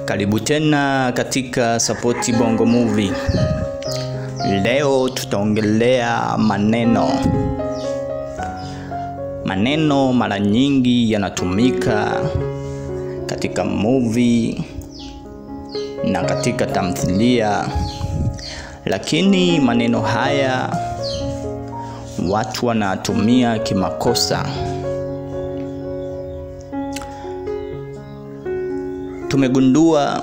Karibu tena katika Sapoti Bongo Movie. Leo tutaongelea maneno. Maneno mara nyingi yanatumika katika movie na katika tamthilia, lakini maneno haya watu wanatumia kimakosa. Tumegundua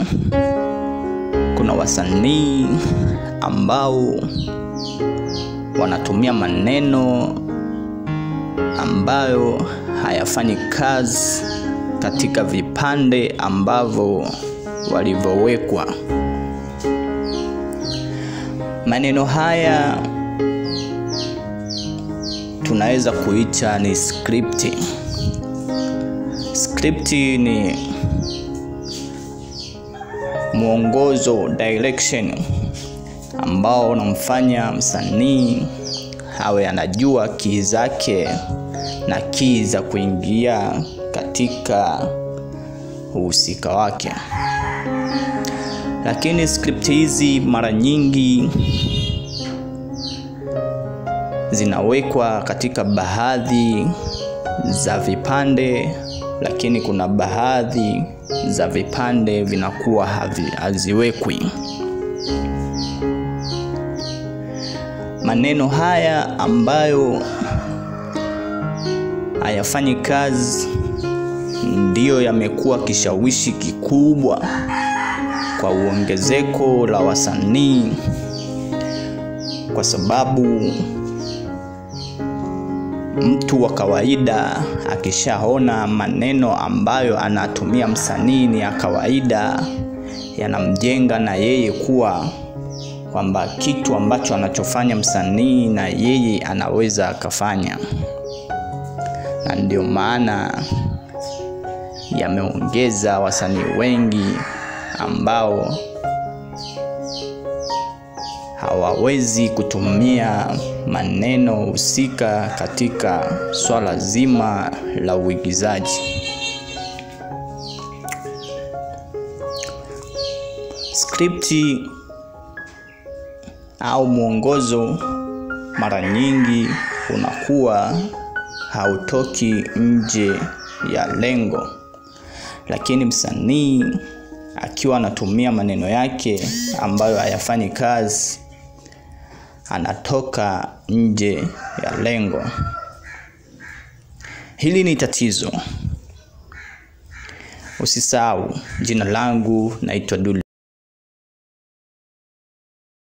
kuna wasanii ambao wanatumia maneno ambayo hayafanyi kazi katika vipande ambavyo walivyowekwa. Maneno haya tunaweza kuita ni script. Script ni mwongozo, direction, ambao unamfanya msanii awe anajua key zake na key za kuingia katika uhusika wake. Lakini script hizi mara nyingi zinawekwa katika baadhi za vipande, lakini kuna baadhi za vipande vinakuwa haziwekwi. Maneno haya ambayo hayafanyi kazi ndiyo yamekuwa kishawishi kikubwa kwa uongezeko la wasanii, kwa sababu mtu wa kawaida akishaona maneno ambayo anatumia msanii ni ya kawaida, yanamjenga na yeye kuwa kwamba kitu ambacho anachofanya msanii na yeye anaweza akafanya. Na ndio maana yameongeza wasanii wengi ambao hawawezi kutumia maneno husika katika swala zima la uigizaji. Script au mwongozo mara nyingi unakuwa hautoki nje ya lengo, lakini msanii akiwa anatumia maneno yake ambayo hayafanyi kazi, anatoka nje ya lengo. Hili ni tatizo. Usisahau, jina langu naitwa Duli.